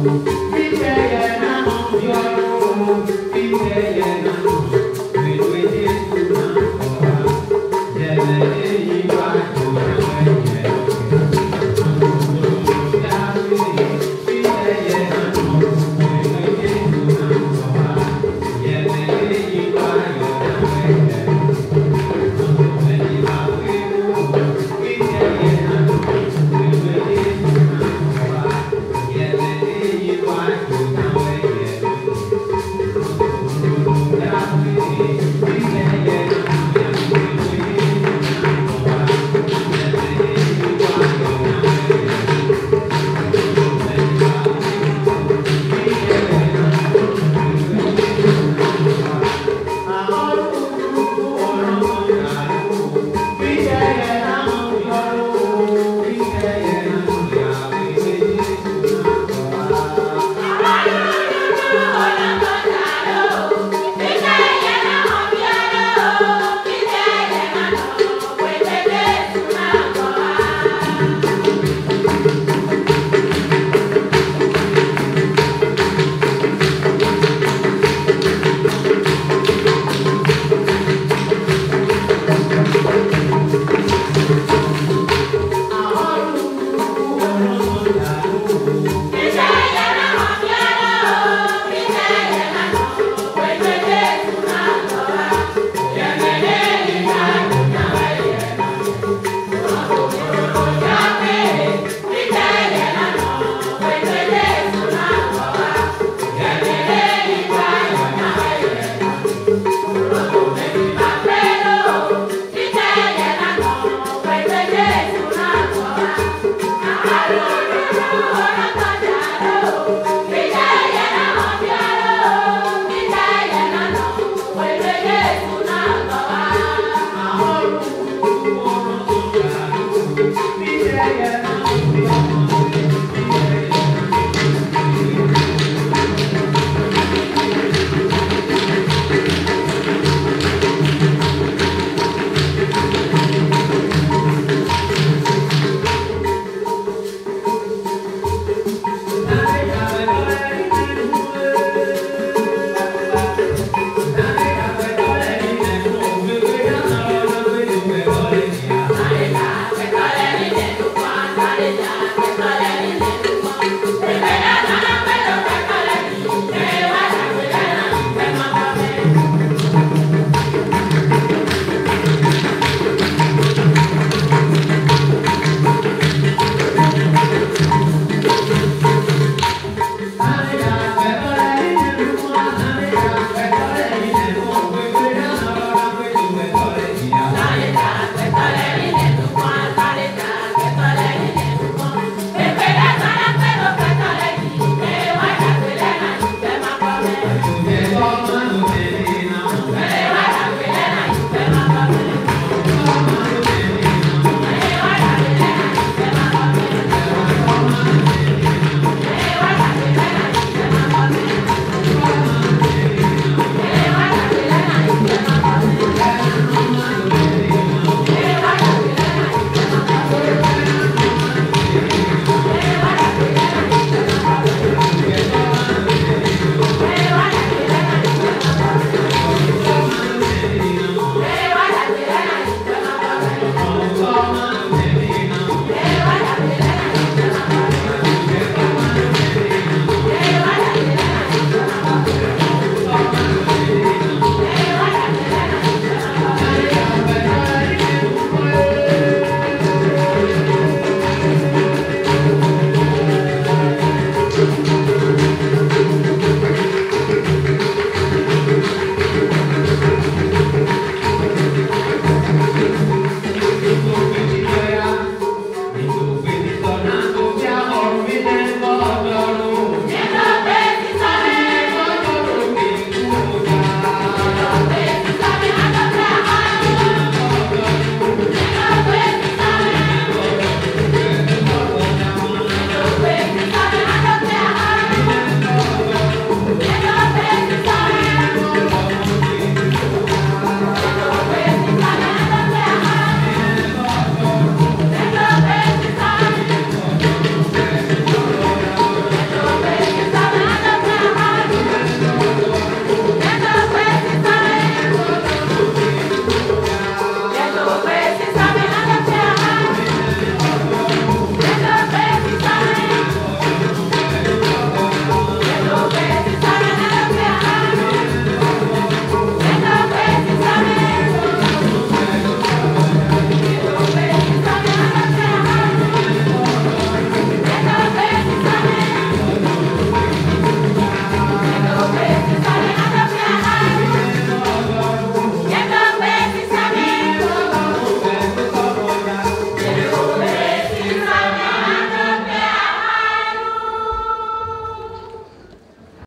You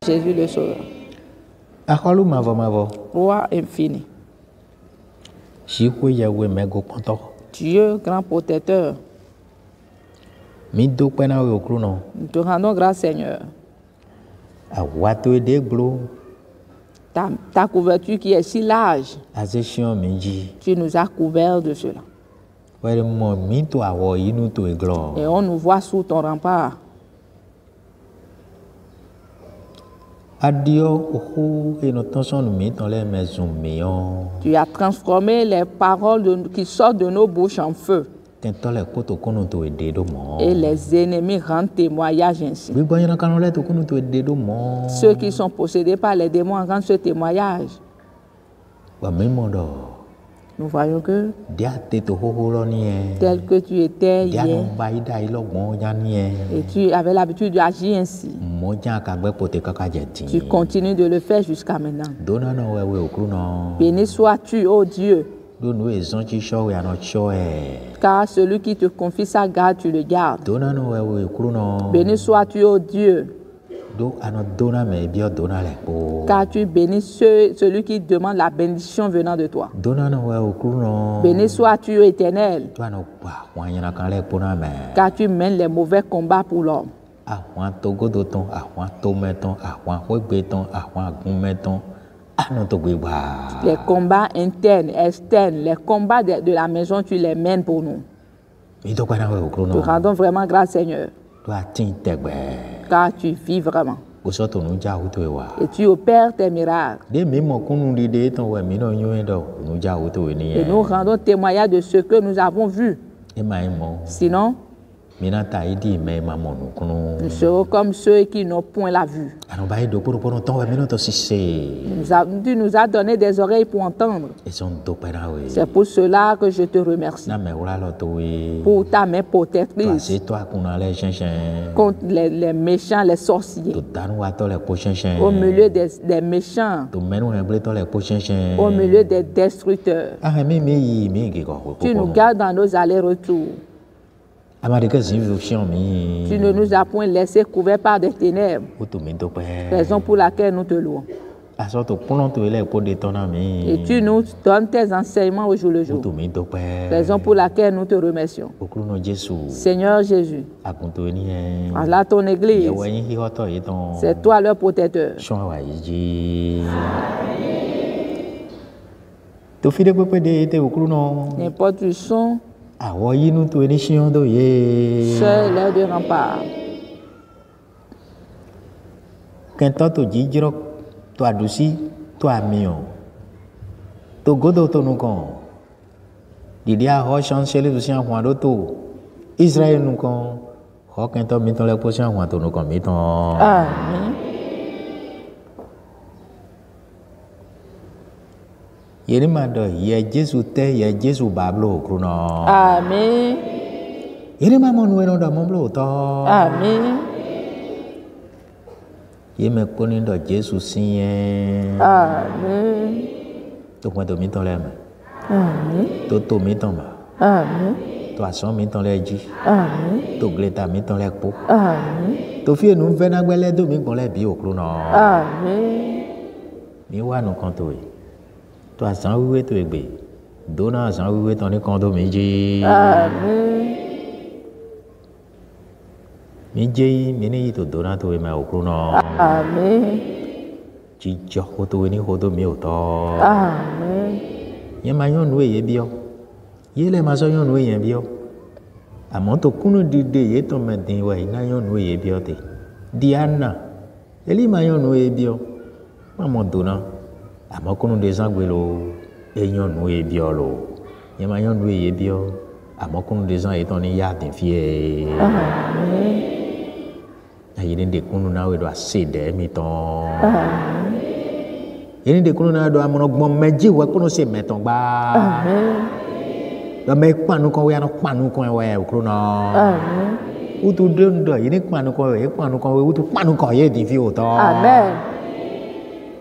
Jésus le Sauveur. Akolu mavo. Roi infini. Jikwe yawe mego konto. Dieu grand protecteur. Mi do pena we okruno. Nous te rendons grâce, Seigneur. Awato ede glo. Ta couverture qui est si large. Azeshion minji. Tu nous as couverts de cela. Were mo mi to awo inu to eglo. Et on nous voit sous ton rempart. Adio ohu enotenson mi dans les maisons mion. Tu as transformé les paroles qui sortent de nos bouches en feu. Tentole koto kono to ede do mo. Et les ennemis rendent témoignage ainsi. Bi gbanya kanole to kono to ede do mo. Ceux qui sont possédés par les démons rendent ce témoignage. Wa memodo. Nous voyons que tel que tu étais hier, et tu avais l'habitude d'agir ainsi, tu continues de le faire jusqu'à maintenant. Béni sois-tu, ô Dieu, car celui qui te confie sa garde, tu le gardes. Béni sois-tu, ô Dieu, car tu bénis celui qui demande la bénédiction venant de toi. Béni sois-tu, Éternel, car tu mènes les mauvais combats pour l'homme. Les combats internes, externes, les combats de la maison, tu les mènes pour nous. Nous rendons vraiment grâce, Seigneur, car tu vis vraiment. Et tu opères tes miracles. Et nous rendons témoignage de ce que nous avons vu. Sinon, nous serons comme ceux qui n'ont point la vue. Tu nous as donné des oreilles pour entendre. C'est pour cela que je te remercie. Pour ta main protectrice contre les méchants, les sorciers. Au milieu des méchants. Au milieu des destructeurs. Tu nous gardes dans nos allers-retours. Tu ne nous as point laissé couverts par des ténèbres. Raison pour laquelle nous te louons. Et tu nous donnes tes enseignements au jour le jour. Raison pour laquelle nous te remercions. Seigneur Jésus, Allah ton église, c'est toi leur protecteur. N'importe où sont, seul l'air de rempart. To adusi, to amion. To godo to nukon. Didia ho chancelier to sian hwando to. Israël nukon. Ho kento miton le po sian hwando nukon miton. Amen. Yeri mado ye Jésus te ye Jésus bablo kruno. Amen. Yeri mamon weno da momblo to. Amen. Ye me koni do Jésus sien. Amen. To kwa do miton le ma. Amen. To miton ma. Amen. To ason miton le ji. Amen. To gleta miton le po. Amen. To fie nu vena gbele do mi gbon le bi okru no. Amen. Mi wa nu kan to e. To asan wiwe to egbe. Do na asan wiwe ton ni kan do mi ji. Amen. Minjei mini to dona to me okruno. Amen. Ji jo hoto ni hodo mi oto. Amen. Ye ma yon we ye bio. Ye le ma so yon we ye bio. Amo to kunu dide ye to me din we na yon we ye bio te. Diana. Eli ma yon we ye bio. Mamo dona. Amo kunu de sangbelo e yon we ye bio lo. Ye ma yon we ye bio. Amo kunu de san e ton ni ya tin fie. Amen. Yini de kunu na we do asede mi ton. Yini de kunu na do amono gbon meji we kunu se meton gba. Amen. Do me panu kon we ano panu kon we okru no. Amen. Utu ndo yini panu kon we utu panu kon ye di fi o to. Amen.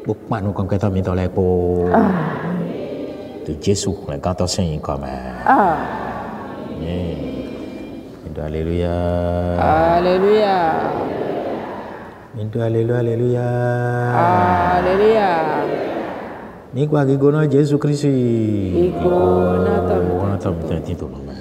Bo panu kon ke to mi to le po. Amen. De Jésus le quand on sing comme. Amen. Alléluia. Alléluia. Alléluia, alléluia. Alléluia. Ni kwa kigono Jésus Christ. Iko na tam. Wana tam tento mama.